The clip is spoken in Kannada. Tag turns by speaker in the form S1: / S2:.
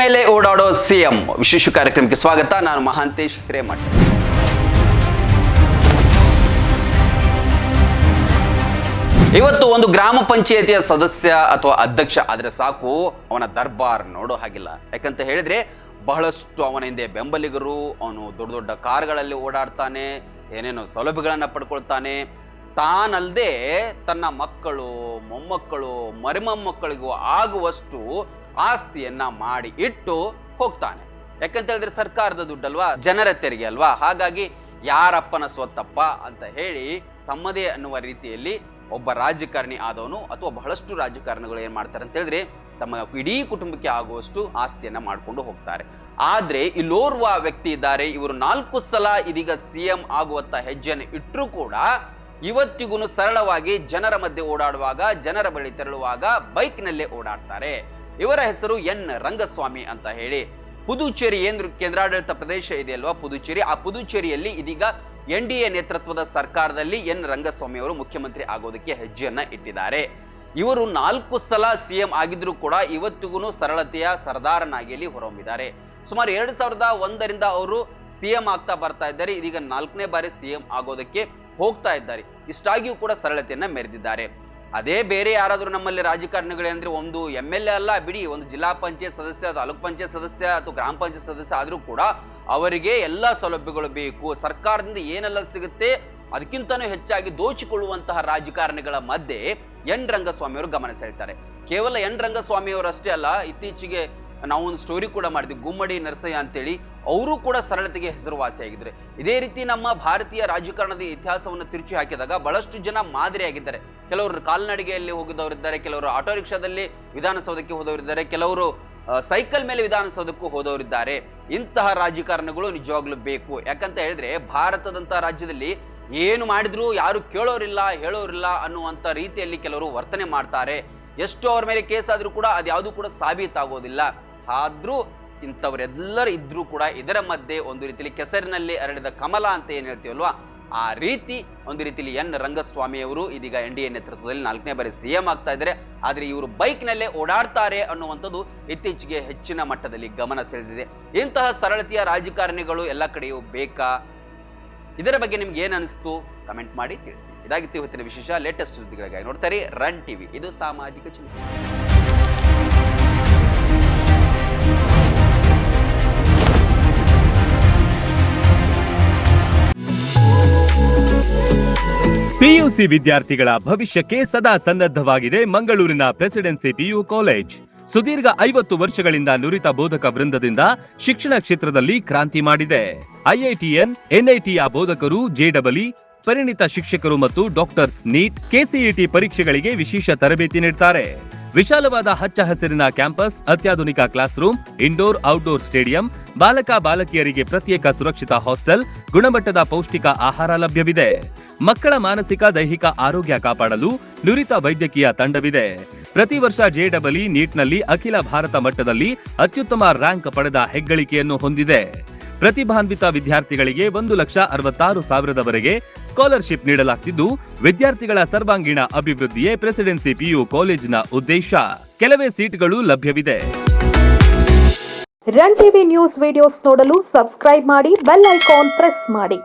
S1: ಮೇಲೆ ಓಡಾಡೋ ಸಿಎಂ ವಿಶೇಷ ಕಾರ್ಯಕ್ರಮಕ್ಕೆ ಸ್ವಾಗತ. ನಾನು ಮಹಾಂತೇಶ್ ಹಿರೇಮಠ. ಇವತ್ತು ಒಂದು ಗ್ರಾಮ ಪಂಚಾಯತಿಯ ಸದಸ್ಯ ಅಥವಾ ಅಧ್ಯಕ್ಷ ಆದ್ರೆ ಸಾಕು, ಅವನ ದರ್ಬಾರ್ ನೋಡೋ ಹಾಗಿಲ್ಲ. ಯಾಕಂತ ಹೇಳಿದ್ರೆ ಬಹಳಷ್ಟು ಅವನ ಹಿಂದೆ ಬೆಂಬಲಿಗರು, ಅವನು ದೊಡ್ಡ ದೊಡ್ಡ ಕಾರ್ಗಳಲ್ಲಿ ಓಡಾಡ್ತಾನೆ, ಏನೇನೋ ಸೌಲಭ್ಯಗಳನ್ನ ಪಡ್ಕೊಳ್ತಾನೆ. ತಾನಲ್ಲದೆ ತನ್ನ ಮಕ್ಕಳು, ಮೊಮ್ಮಕ್ಕಳು, ಮರಿಮೊಮ್ಮಕ್ಕಳಿಗೂ ಆಗುವಷ್ಟು ಆಸ್ತಿಯನ್ನ ಮಾಡಿ ಇಟ್ಟು ಹೋಗ್ತಾನೆ. ಯಾಕಂತ ಹೇಳಿದ್ರೆ ಸರ್ಕಾರದ ದುಡ್ಡಲ್ವಾ, ಜನರ ತೆರಿಗೆ ಅಲ್ವಾ. ಹಾಗಾಗಿ ಯಾರಪ್ಪನ ಸ್ವತ್ತಪ್ಪ ಅಂತ ಹೇಳಿ ತಮ್ಮದೇ ಅನ್ನುವ ರೀತಿಯಲ್ಲಿ ಒಬ್ಬ ರಾಜಕಾರಣಿ ಆದವನು ಅಥವಾ ಬಹಳಷ್ಟು ರಾಜಕಾರಣಿಗಳು ಏನ್ ಮಾಡ್ತಾರೆ ಅಂತ ಹೇಳಿದ್ರೆ ತಮ್ಮ ಇಡೀ ಕುಟುಂಬಕ್ಕೆ ಆಗುವಷ್ಟು ಆಸ್ತಿಯನ್ನ ಮಾಡ್ಕೊಂಡು ಹೋಗ್ತಾರೆ. ಆದ್ರೆ ಇಲ್ಲೋರ್ವ ವ್ಯಕ್ತಿ ಇದ್ದಾರೆ, ಇವರು 4 ಸಲ ಇದೀಗ ಸಿಎಂ ಆಗುವಂತ ಹೆಜ್ಜೆಯನ್ನು ಇಟ್ಟರೂ ಕೂಡ ಇವತ್ತಿಗೂ ಸರಳವಾಗಿ ಜನರ ಮಧ್ಯೆ ಓಡಾಡುವಾಗ, ಜನರ ಬಳಿ ತೆರಳುವಾಗ ಬೈಕ್ನಲ್ಲೇ ಓಡಾಡ್ತಾರೆ. ಇವರ ಹೆಸರು ಎನ್ ರಂಗಸ್ವಾಮಿ ಅಂತ ಹೇಳಿ. ಪುದುಚೇರಿ ಕೇಂದ್ರಾಡಳಿತ ಪ್ರದೇಶ ಇದೆಯಲ್ವಾ ಪುದುಚೇರಿ, ಆ ಪುದುಚೇರಿಯಲ್ಲಿ ಇದೀಗ NDA ನೇತೃತ್ವದ ಸರ್ಕಾರದಲ್ಲಿ ಎನ್ ರಂಗಸ್ವಾಮಿ ಅವರು ಮುಖ್ಯಮಂತ್ರಿ ಆಗೋದಕ್ಕೆ ಹೆಜ್ಜೆಯನ್ನ ಇಟ್ಟಿದ್ದಾರೆ. ಇವರು 4 ಸಲ ಸಿಎಂ ಆಗಿದ್ರು ಕೂಡ ಇವತ್ತಿಗೂ ಸರಳತೆಯ ಸರ್ದಾರನಾಗಿ ಅಲ್ಲಿ ಹೊರಹೊಮ್ಮಿದ್ದಾರೆ. ಸುಮಾರು 2001ರಿಂದ ಅವರು ಸಿಎಂ ಆಗ್ತಾ ಬರ್ತಾ ಇದ್ದಾರೆ. ಇದೀಗ 4ನೇ ಬಾರಿ ಸಿಎಂ ಆಗೋದಕ್ಕೆ ಹೋಗ್ತಾ ಇದ್ದಾರೆ. ಇಷ್ಟಾಗಿಯೂ ಕೂಡ ಸರಳತೆಯನ್ನ ಮೆರೆದಿದ್ದಾರೆ. ಅದೇ ಬೇರೆ ಯಾರಾದರೂ ನಮ್ಮಲ್ಲಿ ರಾಜಕಾರಣಿಗಳೇ ಅಂದ್ರೆ ಒಂದು MLA ಅಲ್ಲ ಬಿಡಿ, ಒಂದು ಜಿಲ್ಲಾ ಪಂಚಾಯತ್ ಸದಸ್ಯ, ತಾಲೂಕ್ ಪಂಚಾಯತ್ ಸದಸ್ಯ ಅಥವಾ ಗ್ರಾಮ ಪಂಚಾಯತ್ ಸದಸ್ಯ ಆದ್ರೂ ಕೂಡ ಅವರಿಗೆ ಎಲ್ಲ ಸೌಲಭ್ಯಗಳು ಬೇಕು, ಸರ್ಕಾರದಿಂದ ಏನೆಲ್ಲ ಸಿಗುತ್ತೆ ಅದಕ್ಕಿಂತನೂ ಹೆಚ್ಚಾಗಿ ದೋಚಿಕೊಳ್ಳುವಂತಹ ರಾಜಕಾರಣಿಗಳ ಮಧ್ಯೆ ಎನ್ ರಂಗಸ್ವಾಮಿ ಅವರು ಗಮನ ಸೆಳೆಯುತ್ತಾರೆ. ಕೇವಲ ಎನ್ ರಂಗಸ್ವಾಮಿ ಅವರು ಅಷ್ಟೇ ಅಲ್ಲ, ಇತ್ತೀಚೆಗೆ ನಾವು ಒಂದು ಸ್ಟೋರಿ ಕೂಡ ಮಾಡಿದ್ವಿ, ಗುಮ್ಮಡಿ ನರಸಯ್ಯ ಅಂತೇಳಿ, ಅವರು ಕೂಡ ಸರಳತೆಗೆ ಹೆಸರುವಾಸಿಯಾಗಿದ್ದಾರೆ. ಇದೇ ರೀತಿ ನಮ್ಮ ಭಾರತೀಯ ರಾಜಕಾರಣದ ಇತಿಹಾಸವನ್ನು ತಿರುಚಿ ಹಾಕಿದಾಗ ಬಹಳಷ್ಟು ಜನ ಮಾದರಿಯಾಗಿದ್ದಾರೆ. ಕೆಲವರು ಕಾಲ್ನಡಿಗೆಯಲ್ಲಿ ಹೋಗಿದವರಿದ್ದಾರೆ, ಕೆಲವರು ಆಟೋ ರಿಕ್ಷಾದಲ್ಲಿ ವಿಧಾನಸೌಧಕ್ಕೆ ಹೋದವರಿದ್ದಾರೆ, ಕೆಲವರು ಸೈಕಲ್ ಮೇಲೆ ವಿಧಾನಸೌಧಕ್ಕೂ ಹೋದವರಿದ್ದಾರೆ. ಇಂತಹ ರಾಜಕಾರಣಿಗಳು ನಿಜವಾಗ್ಲೂ ಬೇಕು. ಯಾಕಂತ ಹೇಳಿದ್ರೆ ಭಾರತದಂತಹ ರಾಜ್ಯದಲ್ಲಿ ಏನು ಮಾಡಿದ್ರು ಯಾರು ಕೇಳೋರಿಲ್ಲ, ಹೇಳೋರಿಲ್ಲ ಅನ್ನುವಂಥ ರೀತಿಯಲ್ಲಿ ಕೆಲವರು ವರ್ತನೆ ಮಾಡ್ತಾರೆ. ಎಷ್ಟು ಅವ್ರ ಮೇಲೆ ಕೇಸ್ ಆದ್ರೂ ಕೂಡ ಅದ್ಯಾವುದೂ ಕೂಡ ಸಾಬೀತಾಗೋದಿಲ್ಲ. ಆದ್ರೂ ಇಂಥವರೆಲ್ಲರೂ ಇದ್ರೂ ಕೂಡ ಇದರ ಮಧ್ಯೆ ಒಂದು ರೀತಿಯಲ್ಲಿ ಕೆಸರಿನಲ್ಲಿ ಅರಳಿದ ಕಮಲ ಅಂತ ಏನ್ ಹೇಳ್ತೀವಲ್ವಾ, ಆ ರೀತಿ ಒಂದು ರೀತಿಯಲ್ಲಿ ಎನ್ ರಂಗಸ್ವಾಮಿ ಅವರು ಇದೀಗ NDA ನೇತೃತ್ವದಲ್ಲಿ 4ನೇ ಬಾರಿ ಸಿಎಂ ಆಗ್ತಾ ಇದ್ದಾರೆ. ಆದ್ರೆ ಇವರು ಬೈಕ್ನಲ್ಲೇ ಓಡಾಡ್ತಾರೆ ಅನ್ನುವಂಥದ್ದು ಇತ್ತೀಚೆಗೆ ಹೆಚ್ಚಿನ ಮಟ್ಟದಲ್ಲಿ ಗಮನ ಸೆಳೆದಿದೆ. ಇಂತಹ ಸರಳತೆಯ ರಾಜಕಾರಣಿಗಳು ಎಲ್ಲ ಕಡೆಯೂ ಬೇಕಾ? ಇದರ ಬಗ್ಗೆ ನಿಮ್ಗೆ ಏನ್ ಅನಿಸ್ತು ಕಮೆಂಟ್ ಮಾಡಿ ತಿಳಿಸಿ. ಇದಾಗಿತ್ತು ಇವತ್ತಿನ ವಿಶೇಷ. ಲೇಟೆಸ್ಟ್ ಸುದ್ದಿಗಳಿಗಾಗಿ ನೋಡ್ತಾರೆ ರನ್ ಟಿವಿ, ಇದು ಸಾಮಾಜಿಕ ಚಿಂತನೆ.
S2: PUC ವಿದ್ಯಾರ್ಥಿಗಳ ಭವಿಷ್ಯಕ್ಕೆ ಸದಾ ಸನ್ನದ್ಧವಾಗಿದೆ ಮಂಗಳೂರಿನ ಪ್ರೆಸಿಡೆನ್ಸಿ PU ಕಾಲೇಜ್. ಸುದೀರ್ಘ 50 ವರ್ಷಗಳಿಂದ ನುರಿತ ಬೋಧಕ ವೃಂದದಿಂದ ಶಿಕ್ಷಣ ಕ್ಷೇತ್ರದಲ್ಲಿ ಕ್ರಾಂತಿ ಮಾಡಿದೆ. IITN, NITಯ ಬೋಧಕರು, JEE, ಪರಿಣಿತ ಶಿಕ್ಷಕರು ಮತ್ತು ಡಾಕ್ಟರ್ಸ್, ನೀಟ್, KCET ಪರೀಕ್ಷೆಗಳಿಗೆ ವಿಶೇಷ ತರಬೇತಿ ನೀಡುತ್ತಾರೆ. ವಿಶಾಲವಾದ ಹಚ್ಚ ಹಸಿರಿನ ಕ್ಯಾಂಪಸ್, ಅತ್ಯಾಧುನಿಕ class room, indoor outdoor stadium, ಬಾಲಕ ಬಾಲಕಿಯರಿಗೆ ಪ್ರತ್ಯೇಕ ಸುರಕ್ಷಿತ ಹಾಸ್ಟೆಲ್, ಗುಣಮಟ್ಟದ ಪೌಷ್ಟಿಕ ಆಹಾರ ಲಭ್ಯವಿದೆ. ಮಕ್ಕಳ ಮಾನಸಿಕ ದೈಹಿಕ ಆರೋಗ್ಯ ಕಾಪಾಡಲು ನುರಿತ ವೈದ್ಯಕೀಯ ತಂಡವಿದೆ. ಪ್ರತಿ ವರ್ಷ JEE, ನೀಟ್ನಲ್ಲಿ ಅಖಿಲ ಭಾರತ ಮಟ್ಟದಲ್ಲಿ ಅತ್ಯುತ್ತಮ ರ್ಯಾಂಕ್ ಪಡೆದ ಹೆಗ್ಗಳಿಕೆಯನ್ನು ಹೊಂದಿದೆ. ಪ್ರತಿಭಾನ್ವಿತ ವಿದ್ಯಾರ್ಥಿಗಳಿಗೆ 1,66,000ವರೆಗೆ ಸ್ಕಾಲರ್ಶಿಪ್ ನೀಡಲಾಗುತ್ತಿದ್ದು, ವಿದ್ಯಾರ್ಥಿಗಳ ಸರ್ವಾಂಗೀಣ ಅಭಿವೃದ್ಧಿಯೇ ಪ್ರೆಸಿಡೆನ್ಸಿ PU ಕಾಲೇಜಿನ ಉದ್ದೇಶ. ಕೆಲವೇ ಸೀಟ್ಗಳು ಲಭ್ಯವಿದೆ.
S3: ರನ್ ಟಿವಿ ನ್ಯೂಸ್ ವಿಡಿಯೋಸ್ ನೋಡಲು ಸಬ್ಸ್ಕ್ರೈಬ್ ಮಾಡಿ, ಬೆಲ್ ಐಕಾನ್ ಪ್ರೆಸ್ ಮಾಡಿ.